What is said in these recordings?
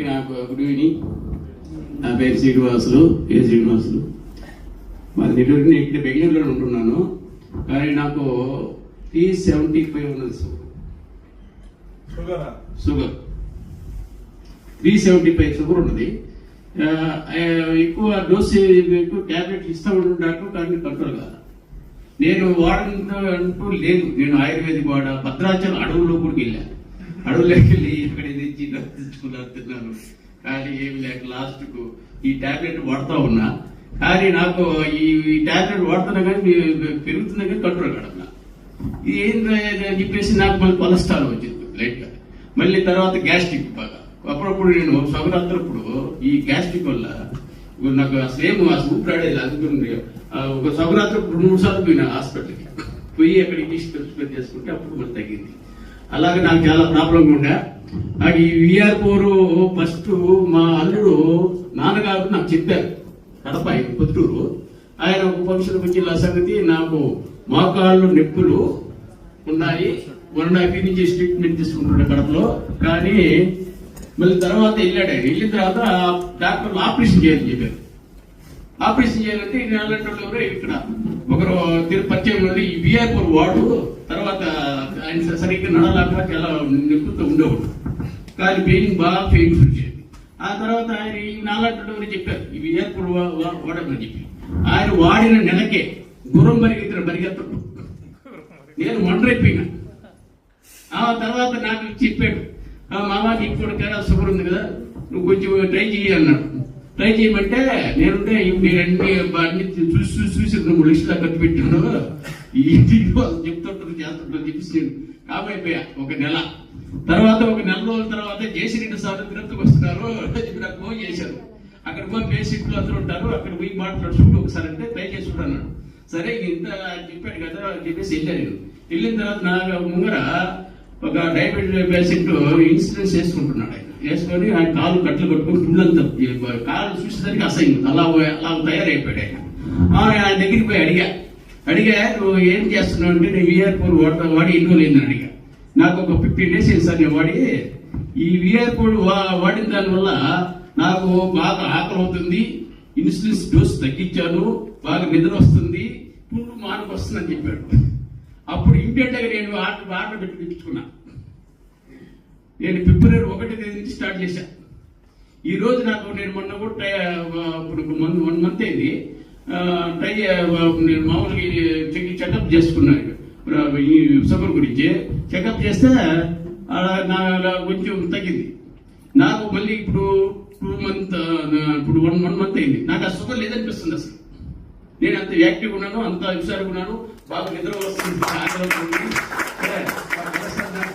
అందరికీ నాకు good evening. నా పేరు శ్రీనివాసులు, శ్రీనివాసులు. మాది నెల్లూరు, ఇక్కడ బెంగళూరులో ఉంటున్నాను. కానీ నాకు 375 ఉన్నది షుగర్. 375 షుగర్ ఉన్నది. ఎక్కువ డోస్ ఎక్కువ ట్యాబ్లెట్లు ఇస్తూ ఉంటారు, కానీ కంట్రోల్ కాదు. నేను వాడంటూ లేదు. నేను ఆయుర్వేదిక్ వాడా, భద్రాచలం అడవుల్లో కూడా వెళ్ళాను. అడవులోకి వెళ్ళి ఇక్కడ తెచ్చుకున్నాను. కానీ ఏమి లేక లాస్ట్ కు ఈ టాబ్లెట్ వాడుతూ ఉన్నా. కానీ నాకు ఈ టాబ్లెట్ వాడుతున్నా కానీ పెరుగుతున్నా కానీ కంట్రోల్ కావడం. ఇది ఏంటి అని చెప్పేసి నాకు మళ్ళీ కొలెస్ట్రాల్ వచ్చింది లైట్ గా. మళ్ళీ తర్వాత గ్యాస్ట్రిక్ బాగా. అప్పుడప్పుడు నేను సంక్రాంతిప్పుడు ఈ గ్యాస్ట్రిక్ వల్ల నాకు సేమ్ ఊపిరాడేది. అందుకుని ఒక సంక్రాంతి 2-3 సార్లు పోయినా హాస్పిటల్కి పోయి అక్కడికి తీసుకొని చేసుకుంటే అప్పుడు మరి తగ్గింది. అలాగే నాకు చాలా ప్రాబ్లం ఉండే. నాకు ఈ VR4 ఫస్ట్ మా అల్లుడు నాన్నగారు నాకు చెప్పారు. కడప పుత్తూరు. ఆయన ఒక ఫంక్షన్ వచ్చి ఇలా సంగతి నాకు మోకాళ్ళు నొప్పులు ఉన్నాయి, 1.5 years నుంచి ట్రీట్మెంట్ తీసుకుంటున్నాడు కడపలో. కానీ మళ్ళీ తర్వాత వెళ్ళాడు. ఆయన వెళ్ళిన తర్వాత డాక్టర్లు ఆపరేషన్ చేయాలని చెప్పారు. ఆపరేషన్ చేయాలంటే నెలలు ఇక్కడ ఒకరు పరిచయం నుండి ఈ VR4 వాడు. తర్వాత ఆయన సరిగ్గా నడలాగా చాలా నొప్పుతో ఉండేవాడు. కానీ పెయిన్ బాగా పెయిన్ఫుల్ చేయండి. ఆ తర్వాత ఆయన ఈ నాలుగు చెప్పారు ఈ VR4 వాడమని చెప్పి. ఆయన వాడిన నెలకే గుర్రం పరిగెత్తడు. నేను వండరైపోయినా. ఆ తర్వాత నాకు చెప్పాడు, మామా నీకు కూడా తేడా షుగర్ ఉంది కదా, నువ్వు కొంచెం ట్రై చేయి అన్నాడు. ట్రై చేయమంటే నేనుంటే అన్ని చూసి 3 లక్షలు ఖర్చు పెట్టాను. ఈ చెప్తుంటారు చేస్తుంటారు చెప్పేసి నేను కామైపోయా. ఒక నెల తర్వాత, ఒక నెల రోజుల తర్వాత జేసీ సార్ తిరుపతికి వస్తున్నారు. నాకు ఫోన్ చేశారు. అక్కడ పోయి పేషెంట్లు అందరూ ఉంటారు, అక్కడ పోయి మాట్లాడుకుంటూ ఒకసారి అంటే ట్రై చేసి అన్నాడు. సరే ఇంత చెప్పాడు కదా అని చెప్పేసి వెళ్ళాను. వెళ్ళిన తర్వాత నా ముంగర ఒక డయాబెటిక్ పేషెంట్ ఇన్సూరెన్స్ వేసుకుంటున్నాడు. ఆయన వేసుకొని ఆయన కాలు కట్లు కట్టుకుని పుల్లంతా కాలు చూసేసరికి అసహ్యం అలా తయారైపోయాడు. ఆయన దగ్గరికి పోయి అడిగా నువ్వు ఏం చేస్తున్నావు అంటే నేను VR4 వాడి ఎన్నో లేదని అడిగా. నాకు ఒక 15 days అయింది సార్ నేను వాడి. ఈ VR4 వాడిన దానివల్ల నాకు బాగా ఆకలి అవుతుంది, ఇన్సులిన్ డోస్ తగ్గించాను, బాగా నిద్ర వస్తుంది, పుండు మానకు వస్తుందని చెప్పాడు. అప్పుడు ఇమ్మీడియట్గా నేను ఆర్డర్ పెట్టించుకున్నా. నేను February 1 నుంచి స్టార్ట్ చేశా. ఈ రోజు నాకు నేను మొన్న కూడా ఇప్పుడు 1 month అయింది. నేను మామూలుగా చెకప్ చేసుకున్నాను ఈ షుగర్ గురించి. చెకప్ చేస్తే కొంచెం తగ్గింది. నాకు మళ్ళీ ఇప్పుడు 1 month అయింది. నాకు ఆ షుగర్ లేదనిపిస్తుంది. అసలు నేను అంత యాక్టివ్ ఉన్నాను, అంత హుషారుగా ఉన్నాను, బాగా నిద్ర వస్తుంది.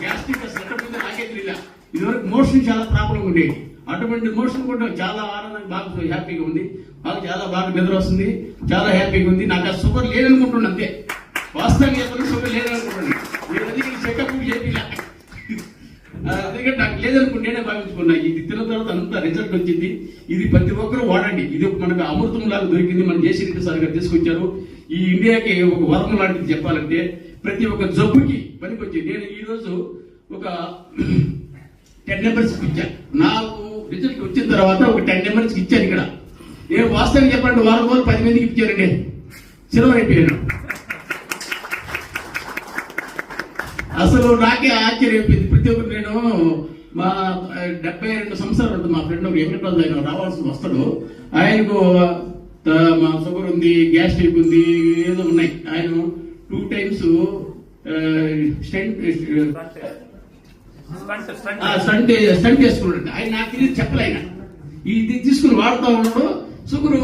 గ్యాస్ట్రిక్ అసలు ఎక్కడ మీద నాకే తెలియదా. ఇదివరకు మోషన్ చాలా ప్రాబ్లం ఉండేది. అటువంటి మోషన్ కూడా చాలా ఆనందంగా బాగా హ్యాపీగా ఉంది. చాలా బాగా నిద్ర వస్తుంది, చాలా హ్యాపీగా ఉంది. నాకు ఆ షుగర్ లేదనుకుంటున్నాను అంతే. వాస్తవంగా చెప్పండి, షుగర్ లేదనుకుంటున్నాను. నేను అది చెకప్ చేపిలా. ఎందుకంటే నాకు లేదనుకుంటే నేనే భావించుకున్నా. ఇది తిన్న తర్వాత అంత రిజల్ట్ వచ్చింది. ఇది ప్రతి ఒక్కరూ వాడండి. ఇది మనకు అమృతం లాగా దొరికింది. మన జేసీ సార్ గారు తీసుకొచ్చారు. ఈ ఇండియాకి ఒక వరం లాంటిది చెప్పాలంటే. ప్రతి ఒక్క జబ్బుకి పనికొచ్చింది. నేను ఈ రోజు ఒక 10 numbers ఇచ్చాను. నాకు రిజల్ట్ వచ్చిన తర్వాత ఒక 10 numbers ఇచ్చాను. ఇక్కడ నేను వాస్తవంగా చెప్పండి, 1 రోజులు 10 మందికి ఇచ్చానండి. సిల్వర్ అయిపోయాను. అసలు నాకే ఆశ్చర్యం అయిపోయింది. ప్రతి ఒక్కరు నేను మా 72 సంవత్సరాలు ఉంటుంది. మా ఫ్రెండ్ ఒక వెంకటరాజు ఆయన రావాల్సి వస్తాడు. ఆయనకు మా షుగర్ ఉంది, గ్యాస్ట్రిక్ ఉంది, ఏదో ఉన్నాయి. ఆయన 2 times స్టంట్ చేసుకున్నాడు. ఆయన నాకు ఇది చెప్పలేక ఇది తీసుకుని వాడుతూ ఉన్నాడు. షుగర్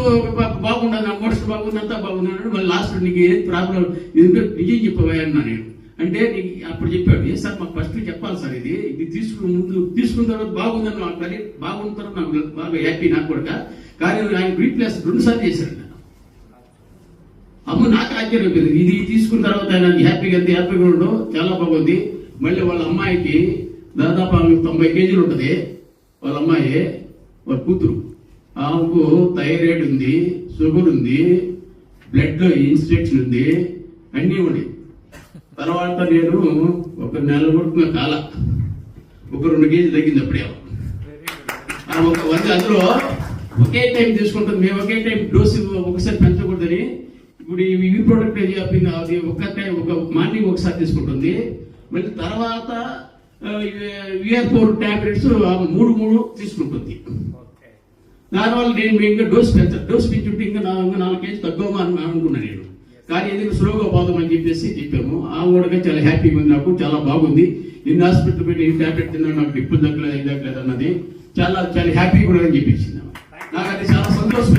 బాగుండదు, నా మోషన్ బాగుంది, అంతా బాగుంది అన్నాడు. మళ్ళీ లాస్ట్ నీకు ఏం ప్రాబ్లం నిజం చెప్పబోయన్నా నేను అంటే అప్పుడు చెప్పాడు, ఏ సార్ మాకు ఫస్ట్ చెప్పాలి సార్, ఇది తీసుకున్న తర్వాత బాగుందని నాకు బాగున్న తర్వాత నాకు బాగా హ్యాపీ నాకు కూడా. కానీ ఆయన రీప్లేస్ 2 సార్లు చేశాడు. అమ్మ నాకు ఆశ్చర్యపోయింది. ఇది తీసుకున్న తర్వాత ఆయన హ్యాపీగా ఉండడం చాలా బాగుంది. మళ్ళీ వాళ్ళ అమ్మాయికి దాదాపు 90 kgs ఉంటుంది. వాళ్ళ అమ్మాయి, వాళ్ళ కూతురు, ఆమెకు థైరాయిడ్ ఉంది, షుగర్ ఉంది, బ్లడ్ లో ఇన్ఫెక్షన్ ఉంది, అన్నీ ఉన్నాయి. తర్వాత నేను ఒక నెల కొడుకున్న కాల ఒక 2 kgs తగ్గింది. అప్పుడే అందులో ఒకే టైం తీసుకుంటుంది. మేము ఒకే టైం డోసు ఒకసారి పెంచకూడదని ఇప్పుడు ఈ ప్రోడక్ట్ అది ఒక మార్నింగ్ ఒకసారి తీసుకుంటుంది, మళ్ళీ తర్వాత VR4 టాబ్లెట్స్ 3 తీసుకుంటుంది. దానివల్ల నేను ఇంకా డోస్ పెంచుంటే ఇంకా 4 కేజీ తగ్గమా అని అనుకున్నాను నేను. కానీ ఎందుకు స్లోగా పోదామని చెప్పాము. ఆ కూడా చాలా హ్యాపీగా ఉంది, నాకు చాలా బాగుంది. ఇన్ని హాస్పిటల్ పెట్టి ఈ టాబ్లెట్ తిన్నా నాకు ఇప్పుడు తగ్గలేదు అన్నది చాలా చాలా హ్యాపీగా కూడా అని చెప్పేసింది. నాకు అది చాలా సంతోషం.